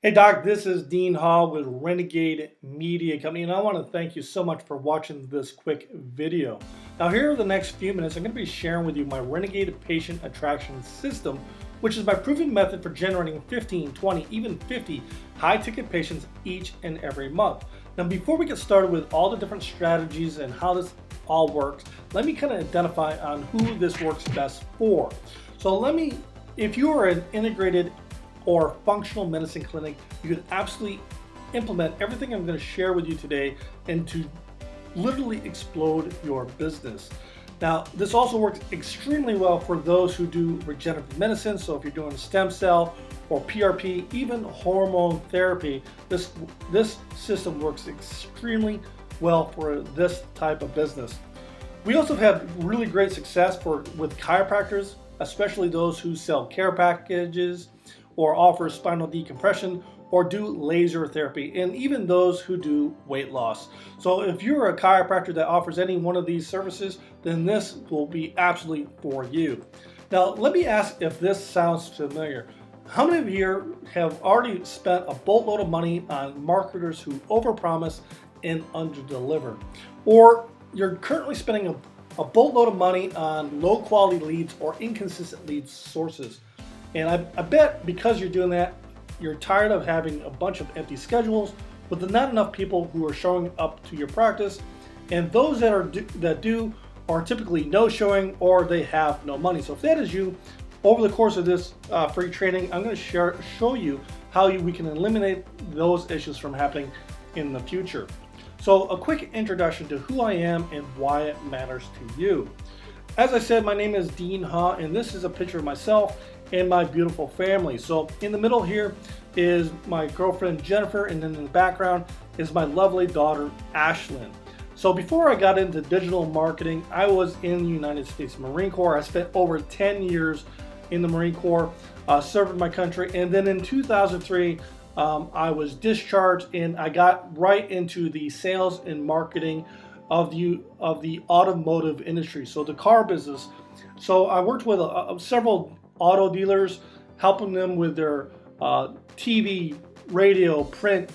Hey Doc, this is Dean Hall with Renegade Media Company, and I want to thank you so much for watching this quick video. Now, here are the next few minutes. I'm going to be sharing with you my Renegade Patient Attraction System, which is my proven method for generating 15, 20, even 50 high-ticket patients each and every month. Now, before we get started with all the different strategies and how this all works, let me kind of identify on who this works best for. If you are an integrated or functional medicine clinic, you can absolutely implement everything I'm going to share with you today and to literally explode your business. Now, this also works extremely well for those who do regenerative medicine. So if you're doing stem cell or PRP, even hormone therapy, this system works extremely well for this type of business. We also have had really great success with chiropractors, especially those who sell care packages or offer spinal decompression or do laser therapy, and even those who do weight loss. So if you're a chiropractor that offers any one of these services, then this will be absolutely for you. Now, let me ask if this sounds familiar. How many of you have already spent a boatload of money on marketers who overpromise and underdeliver? Or you're currently spending a boatload of money on low quality leads or inconsistent lead sources? And I bet because you're doing that, you're tired of having a bunch of empty schedules with not enough people who are showing up to your practice. And those that do are typically no showing or they have no money. So if that is you, over the course of this free training, I'm going to show you how we can eliminate those issues from happening in the future. So a quick introduction to who I am and why it matters to you. As I said, my name is Dean Ha, and this is a picture of myself and my beautiful family. So in the middle here is my girlfriend Jennifer, and then in the background is my lovely daughter Ashlyn. So before I got into digital marketing, I was in the United States Marine Corps. I spent over 10 years in the Marine Corps, serving my country, and then in 2003 I was discharged and I got right into the sales and marketing of the automotive industry, so the car business. So I worked with several auto dealers, helping them with their TV, radio, print,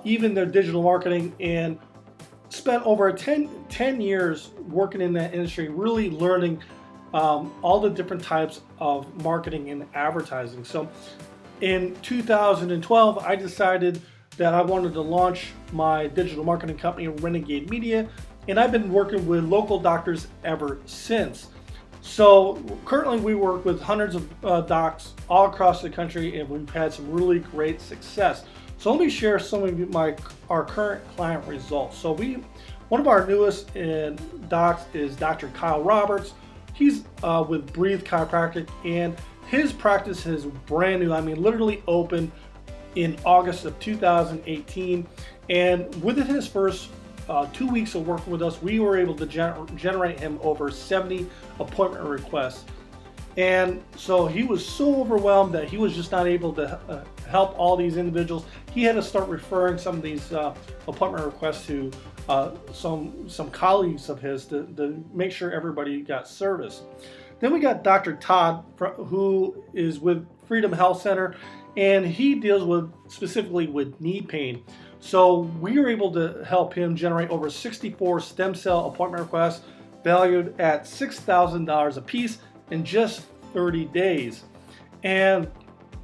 even their digital marketing, and spent over 10 years working in that industry, really learning all the different types of marketing and advertising. So in 2012, I decided that I wanted to launch my digital marketing company, Renegade Media, and I've been working with local doctors ever since. So currently we work with hundreds of docs all across the country, and we've had some really great success. So let me share some of our current client results. So one of our newest docs is Dr. Kyle Roberts. He's with Breathe Chiropractic, and his practice is brand new. I mean, literally opened in August of 2018, and within his first 2 weeks of working with us, we were able to generate him over 70 appointment requests. And so he was so overwhelmed that he was just not able to help all these individuals. He had to start referring some of these appointment requests to some colleagues of his to make sure everybody got service. Then we got Dr. Todd, who is with Freedom Health Center, and he deals specifically with knee pain. So we were able to help him generate over 64 stem cell appointment requests valued at $6,000 a piece in just 30 days. And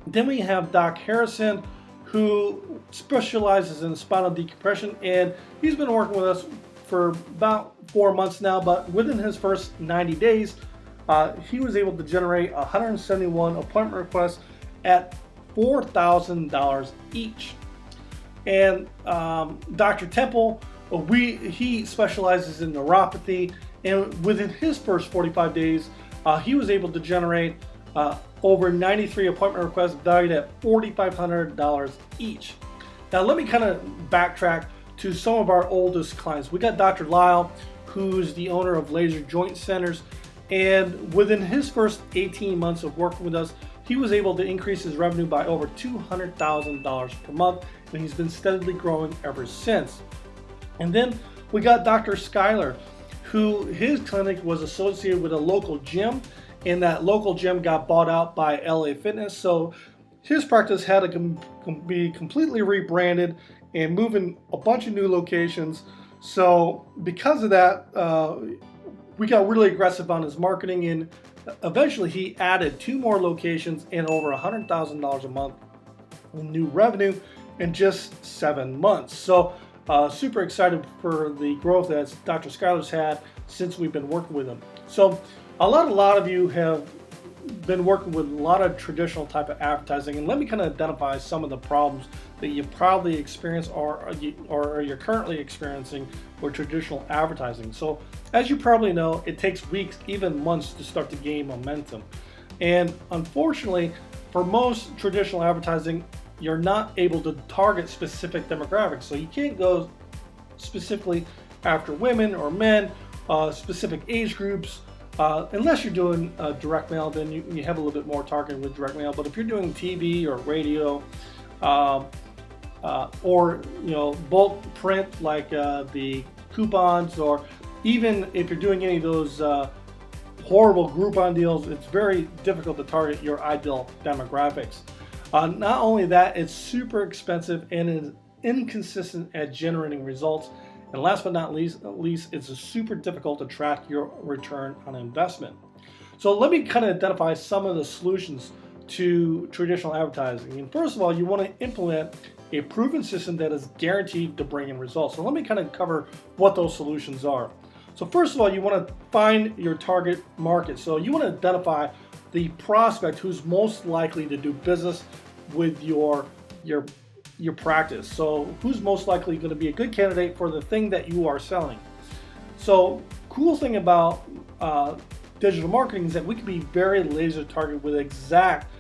then we have Doc Harrison, who specializes in spinal decompression, and he's been working with us for about 4 months now, but within his first 90 days, he was able to generate 171 appointment requests at $4,000 each. And Dr. Temple, he specializes in neuropathy, and within his first 45 days, he was able to generate over 93 appointment requests valued at $4,500 each. Now let me kind of backtrack to some of our oldest clients. We got Dr. Lyle, who's the owner of Laser Joint Centers, and within his first 18 months of working with us, he was able to increase his revenue by over $200,000 per month, and he's been steadily growing ever since. And then we got Dr. Schuyler, who his clinic was associated with a local gym, and that local gym got bought out by LA Fitness. So his practice had to be completely rebranded and move in a bunch of new locations. So because of that, we got really aggressive on his marketing, and eventually he added 2 more locations and over $100,000 a month in new revenue in just 7 months. So super excited for the growth that Dr. Schuyler's had since we've been working with him. So a lot of you have been working with a lot of traditional type of advertising, and let me kind of identify some of the problems that you probably experience or you're currently experiencing with traditional advertising. So as you probably know, it takes weeks, even months, to start to gain momentum. And unfortunately, for most traditional advertising, you're not able to target specific demographics. So you can't go specifically after women or men, specific age groups, unless you're doing direct mail. Then you have a little bit more targeting with direct mail. But if you're doing TV or radio, or bulk print like the coupons, or even if you're doing any of those horrible Groupon deals, it's very difficult to target your ideal demographics. Not only that, it's super expensive and is inconsistent at generating results. And last but not least, it's super difficult to track your return on investment. So let me kind of identify some of the solutions to traditional advertising. And first of all, you want to implement a proven system that is guaranteed to bring in results. So let me kind of cover what those solutions are. So first of all, you want to find your target market. So you want to identify the prospect who's most likely to do business with your practice. So who's most likely going to be a good candidate for the thing that you are selling. So cool thing about digital marketing is that we can be very laser targeted with exact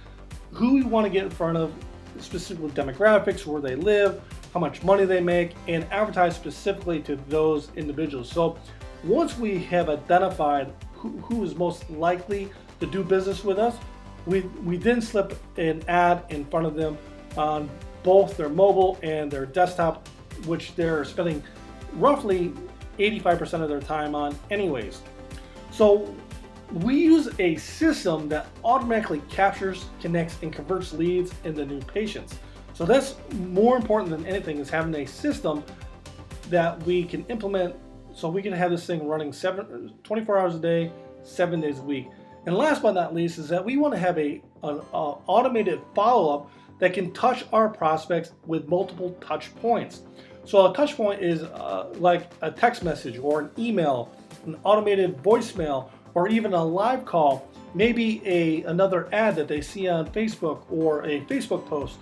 who we want to get in front of, specific demographics, where they live, how much money they make, and advertise specifically to those individuals. So once we have identified who is most likely to do business with us, we then slip an ad in front of them on both their mobile and their desktop, which they're spending roughly 85% of their time on anyways. So we use a system that automatically captures, connects, and converts leads into new patients. So that's more important than anything, is having a system that we can implement so we can have this thing running 24 hours a day, 7 days a week. And last but not least is that we want to have an automated follow-up that can touch our prospects with multiple touch points. So a touch point is like a text message or an email, an automated voicemail, or even a live call, maybe another ad that they see on Facebook, or a Facebook post,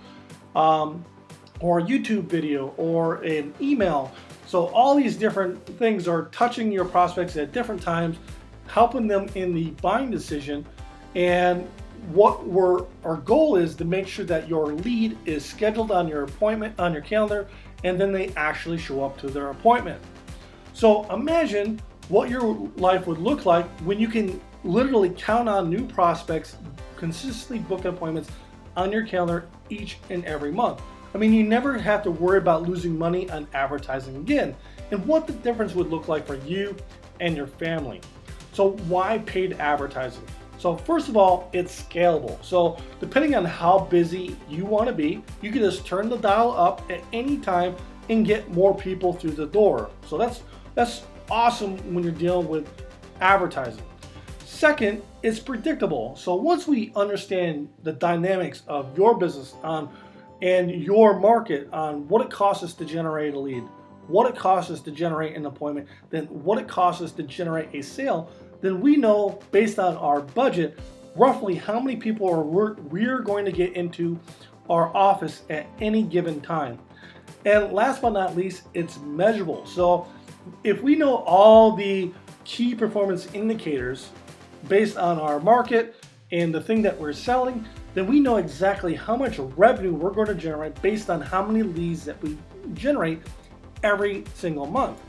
or a YouTube video, or an email. So all these different things are touching your prospects at different times, helping them in the buying decision. And our goal is to make sure that your lead is scheduled on your appointment, on your calendar, and then they actually show up to their appointment. So imagine what your life would look like when you can literally count on new prospects, consistently book appointments on your calendar each and every month. I mean, you never have to worry about losing money on advertising again, and what the difference would look like for you and your family. So why paid advertising? So first of all, it's scalable. So depending on how busy you want to be, you can just turn the dial up at any time and get more people through the door. So that's awesome when you're dealing with advertising. Second, it's predictable. So once we understand the dynamics of your business and your market, on what it costs us to generate a lead, what it costs us to generate an appointment, then what it costs us to generate a sale, then we know based on our budget roughly how many people we're going to get into our office at any given time. And last but not least, it's measurable. So if we know all the key performance indicators based on our market and the thing that we're selling, then we know exactly how much revenue we're going to generate based on how many leads that we generate every single month.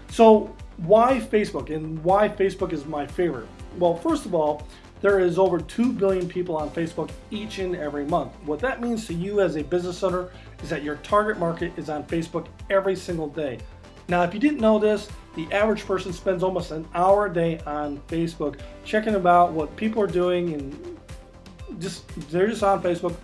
So why Facebook, and why Facebook is my favorite? Well, first of all, there is over 2 billion people on Facebook each and every month. What that means to you as a business owner is that your target market is on Facebook every single day. Now, if you didn't know this, the average person spends almost an hour a day on Facebook, checking about what people are doing, and they're just on Facebook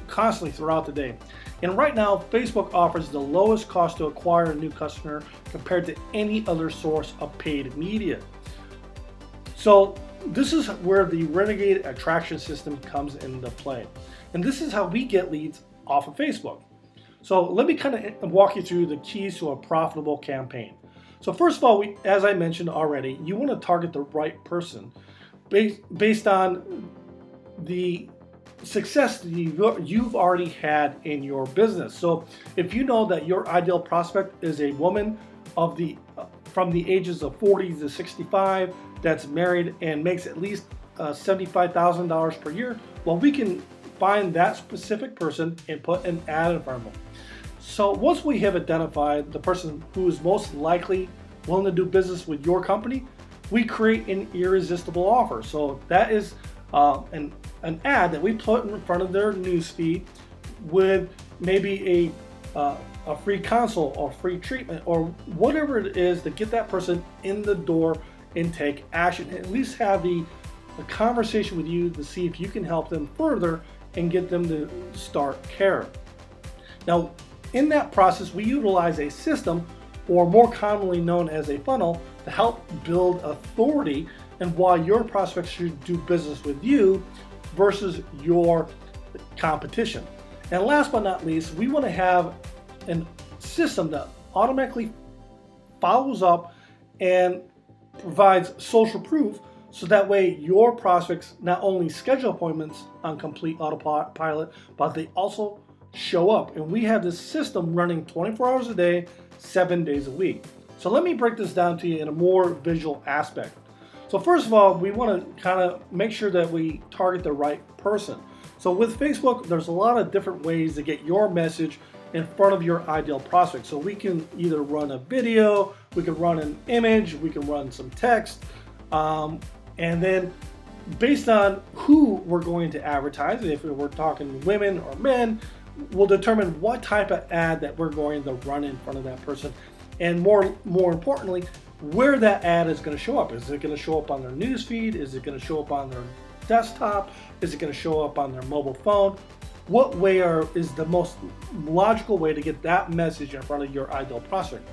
constantly throughout the day. And right now, Facebook offers the lowest cost to acquire a new customer compared to any other source of paid media. So this is where the Renegade attraction system comes into play. And this is how we get leads off of Facebook. So let me kind of walk you through the keys to a profitable campaign. So first of all, as I mentioned already, you want to target the right person based on the success that you've already had in your business. So if you know that your ideal prospect is a woman from the ages of 40 to 65 that's married and makes at least $75,000 per year, well, we can find that specific person and put an ad in front of them. So once we have identified the person who is most likely willing to do business with your company, we create an irresistible offer. So that is an ad that we put in front of their newsfeed with maybe a free consult or free treatment or whatever it is to get that person in the door and take action, and at least have a conversation with you to see if you can help them further and get them to start care. Now, in that process, we utilize a system, or more commonly known as a funnel, to help build authority and why your prospects should do business with you versus your competition. And last but not least, we want to have a system that automatically follows up and provides social proof, so that way your prospects not only schedule appointments on complete autopilot, but they also show up. And we have this system running 24 hours a day, 7 days a week. So let me break this down to you in a more visual aspect. So first of all, we want to kind of make sure that we target the right person. So with Facebook, there's a lot of different ways to get your message in front of your ideal prospect. So we can either run a video, we can run an image, we can run some text, and then based on who we're going to advertise, if we're talking women or men, we'll determine what type of ad that we're going to run in front of that person, and more importantly, where that ad is going to show up. Is it going to show up on their news feed? Is it going to show up on their desktop? Is it going to show up on their mobile phone? What way is the most logical way to get that message in front of your ideal prospect?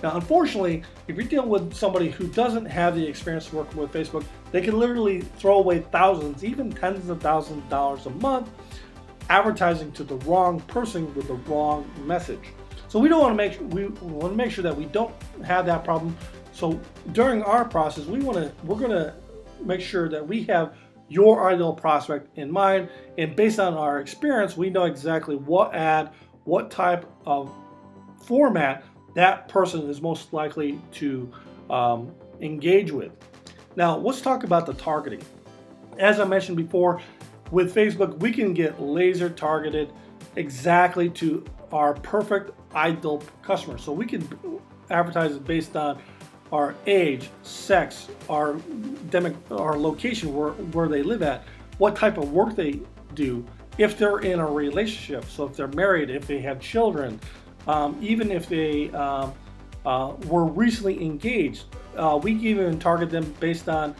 Now, unfortunately, if you're dealing with somebody who doesn't have the experience working with Facebook, they can literally throw away thousands, even tens of thousands of dollars a month advertising to the wrong person with the wrong message. So we want to make sure that we don't have that problem. So during our process, we're going to make sure that we have your ideal prospect in mind, and based on our experience, we know exactly what ad, what type of format that person is most likely to engage with. Now, let's talk about the targeting. As I mentioned before, with Facebook, we can get laser targeted exactly to our perfect ideal customer. So we can advertise it based on our age, sex, our location, where they live at, what type of work they do, if they're in a relationship, so if they're married, if they have children, even if they were recently engaged. We can even target them based on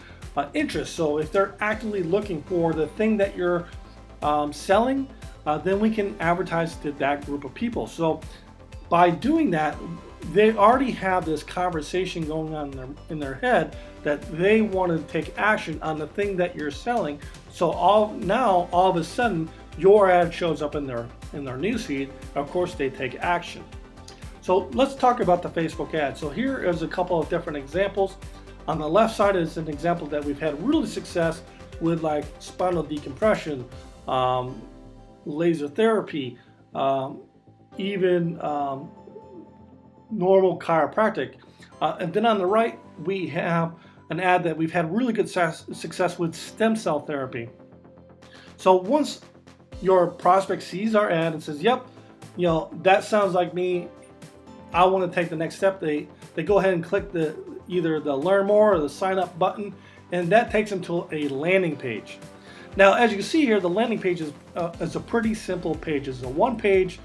interest. So if they're actively looking for the thing that you're selling, then we can advertise to that group of people. So by doing that, they already have this conversation going on in their head that they want to take action on the thing that you're selling. So all of a sudden, your ad shows up in their newsfeed. Of course, they take action. So let's talk about the Facebook ad. So here is a couple of different examples. On the left side is an example that we've had really success with, like spinal decompression, laser therapy, even normal chiropractic. And then on the right, we have an ad that we've had really good success with, stem cell therapy. So once your prospect sees our ad and says, yep, that sounds like me, I want to take the next step, they go ahead and click either the learn more or the sign up button, and that takes them to a landing page. Now, as you can see here, the landing page is a pretty simple page. It's a one-page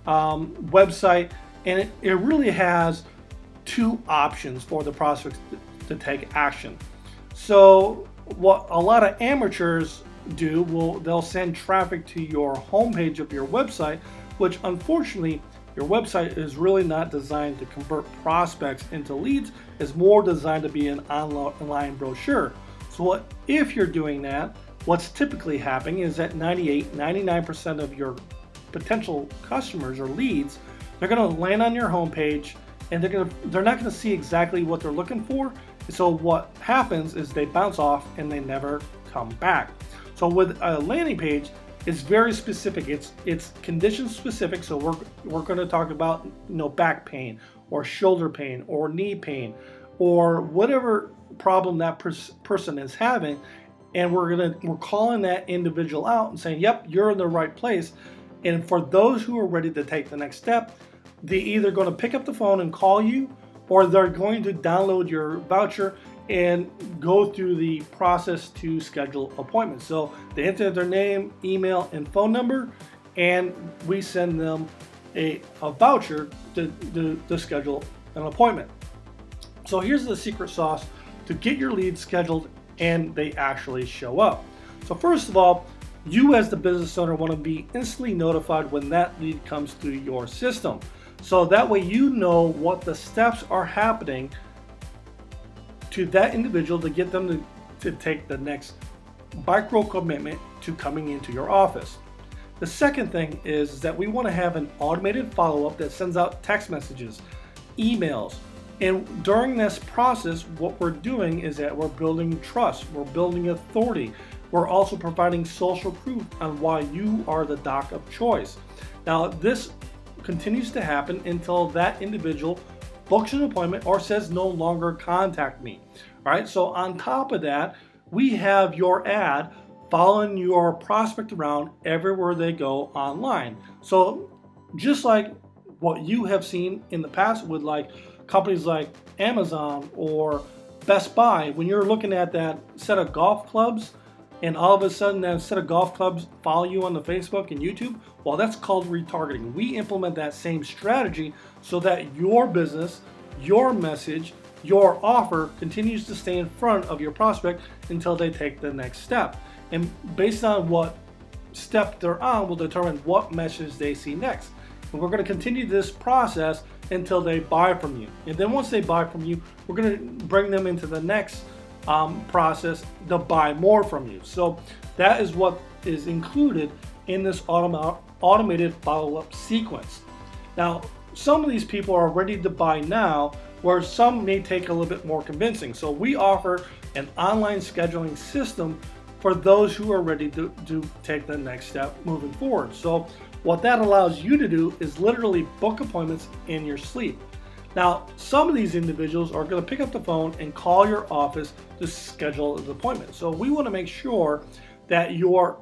website, and it really has two options for the prospects to take action. So what a lot of amateurs do will they'll send traffic to your homepage of your website, which unfortunately your website is really not designed to convert prospects into leads. It's more designed to be an online brochure. So if you're doing that, what's typically happening is that 99% of your potential customers or leads, they're going to land on your homepage and they're not going to see exactly what they're looking for. So what happens is they bounce off and they never come back. So with a landing page, it's very specific. It's condition specific. So we're going to talk about back pain or shoulder pain or knee pain or whatever problem that person is having, and we're calling that individual out and saying, yep, you're in the right place. And for those who are ready to take the next step, they're either going to pick up the phone and call you, or they're going to download your voucher and go through the process to schedule appointments. So they enter their name, email, and phone number, and we send them a voucher to schedule an appointment. So here's the secret sauce to get your leads scheduled and they actually show up. So first of all, you as the business owner want to be instantly notified when that lead comes through your system. So that way you know what the steps are happening to that individual to get them to take the next micro commitment to coming into your office. The second thing is that we want to have an automated follow-up that sends out text messages, emails. And during this process, what we're doing is that we're building trust, we're building authority. We're also providing social proof on why you are the doc of choice. Now, this continues to happen until that individual books an appointment or says no longer contact me. All right, so on top of that, we have your ad following your prospect around everywhere they go online. So just like what you have seen in the past with like companies like Amazon or Best Buy, when you're looking at that set of golf clubs and all of a sudden that set of golf clubs follow you on the Facebook and YouTube, well, that's called retargeting. We implement that same strategy so that your business, your message, your offer continues to stay in front of your prospect until they take the next step. And based on what step they're on will determine what message they see next. And we're going to continue this process until they buy from you. And then once they buy from you, we're going to bring them into the next process to buy more from you. So that is what is included in this automated follow-up sequence. Now, some of these people are ready to buy now, where some may take a little bit more convincing. So we offer an online scheduling system for those who are ready to take the next step moving forward. So what that allows you to do is literally book appointments in your sleep. Now, some of these individuals are going to pick up the phone and call your office to schedule an appointment. So we want to make sure that your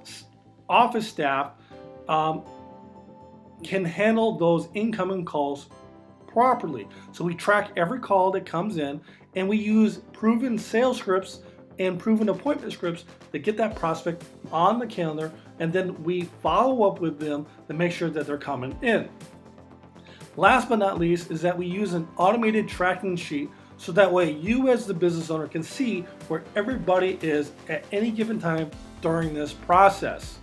office staff can handle those incoming calls properly. So we track every call that comes in, and we use proven sales scripts and proven appointment scripts to get that prospect on the calendar, and then we follow up with them to make sure that they're coming in. Last but not least is that we use an automated tracking sheet so that way you as the business owner can see where everybody is at any given time during this process.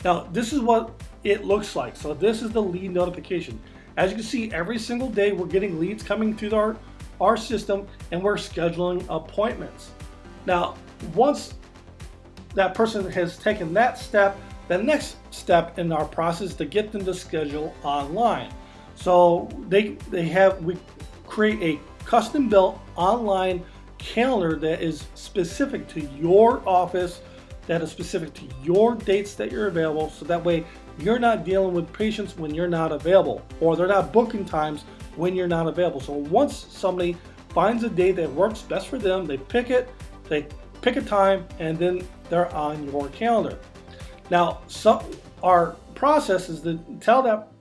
Now, this is what it looks like. So this is the lead notification. As you can see, every single day we're getting leads coming through our system, and we're scheduling appointments. Now, once that person has taken that step, the next step in our process is to get them to schedule online. So we create a custom built online calendar that is specific to your office, that is specific to your dates that you're available, so that way you're not dealing with patients when you're not available, or they're not booking times when you're not available. So once somebody finds a day that works best for them, they pick a time, and then they're on your calendar. Now, our process is to tell that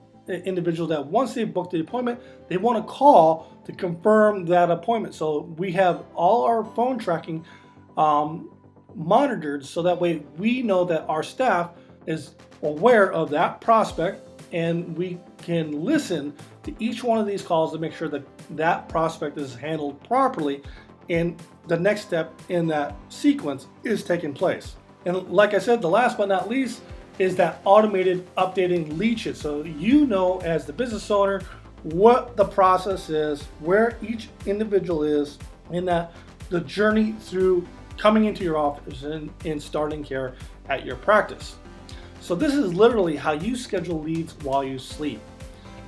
individual that once they've booked the appointment, they want to call to confirm that appointment. So we have all our phone tracking monitored, so that way we know that our staff is aware of that prospect, and we can listen to each one of these calls to make sure that that prospect is handled properly and the next step in that sequence is taking place. And like I said, the last but not least is that automated updating lead sheet. So you know, as the business owner, what the process is, where each individual is in that the journey through coming into your office and starting care at your practice. So this is literally how you schedule leads while you sleep.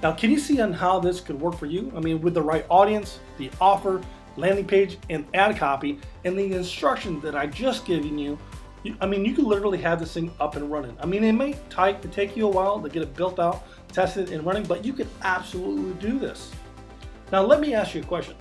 Now, can you see on how this could work for you? I mean, with the right audience, the offer, landing page, and ad copy, and the instruction that I just given you, I mean, you can literally have this thing up and running. I mean, it may take you a while to get it built out, tested, and running, but you can absolutely do this. Now, let me ask you a question.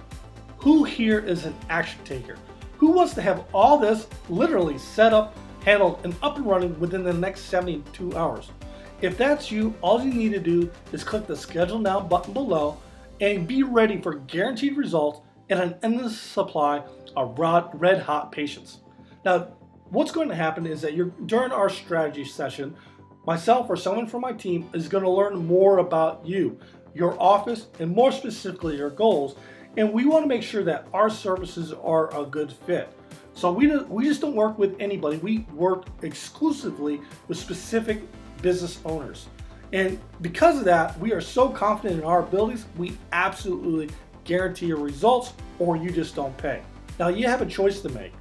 Who here is an action taker? Who wants to have all this literally set up, handled, and up and running within the next 72 hours? If that's you, all you need to do is click the Schedule Now button below and be ready for guaranteed results and an endless supply of red hot patients. Now, what's going to happen is that during our strategy session, myself or someone from my team is going to learn more about you, your office, and more specifically your goals. And we want to make sure that our services are a good fit. So we just don't work with anybody. We work exclusively with specific business owners. And because of that, we are so confident in our abilities, we absolutely guarantee your results, or you just don't pay. Now, you have a choice to make.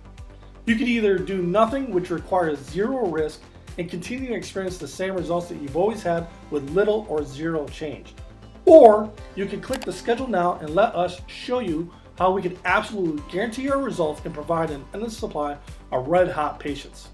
You could either do nothing, which requires zero risk, and continue to experience the same results that you've always had with little or zero change. Or you can click the Schedule Now and let us show you how we can absolutely guarantee your results and provide an endless supply of red hot patients.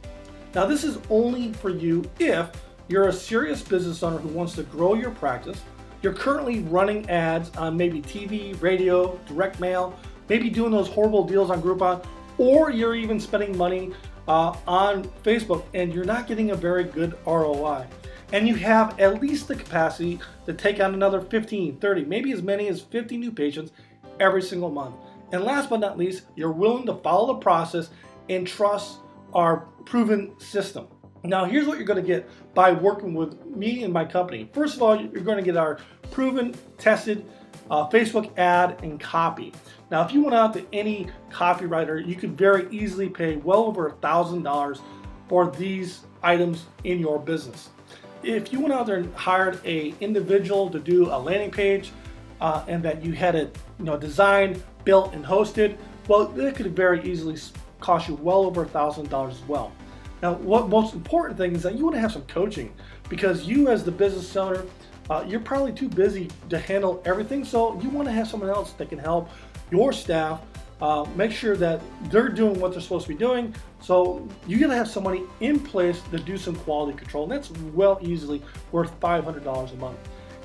Now, this is only for you if you're a serious business owner who wants to grow your practice. You're currently running ads on maybe TV, radio, direct mail, maybe doing those horrible deals on Groupon, or you're even spending money on Facebook and you're not getting a very good ROI. And you have at least the capacity to take on another 15, 30, maybe as many as 50 new patients every single month. And last but not least, you're willing to follow the process and trust our proven system. Now, here's what you're going to get by working with me and my company. First of all, you're going to get our proven, tested Facebook ad and copy. Now, if you went out to any copywriter, you could very easily pay well over $1,000 for these items in your business. If you went out there and hired an individual to do a landing page and that you had it designed, built, and hosted, well, that could very easily cost you well over $1,000 as well. Now, what most important thing is that you want to have some coaching, because you as the business owner, you're probably too busy to handle everything. So you want to have someone else that can help your staff make sure that they're doing what they're supposed to be doing. So you got to have somebody in place to do some quality control, and that's well easily worth $500 a month.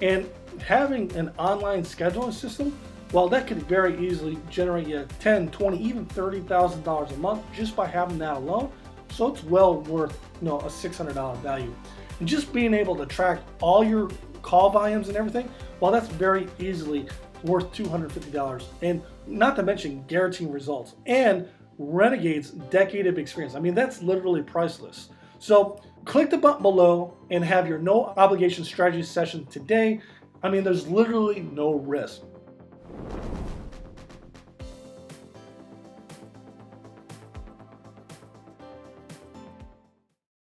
And having an online scheduling system, well, that could very easily generate you $10, $20, even $30,000 a month just by having that alone. So it's well worth a $600 value. And just being able to track all your call volumes and everything, well, that's very easily worth $250. And not to mention guaranteeing results and Renegade's decade of experience. I mean, that's literally priceless. So click the button below and have your no obligation strategy session today. I mean, there's literally no risk.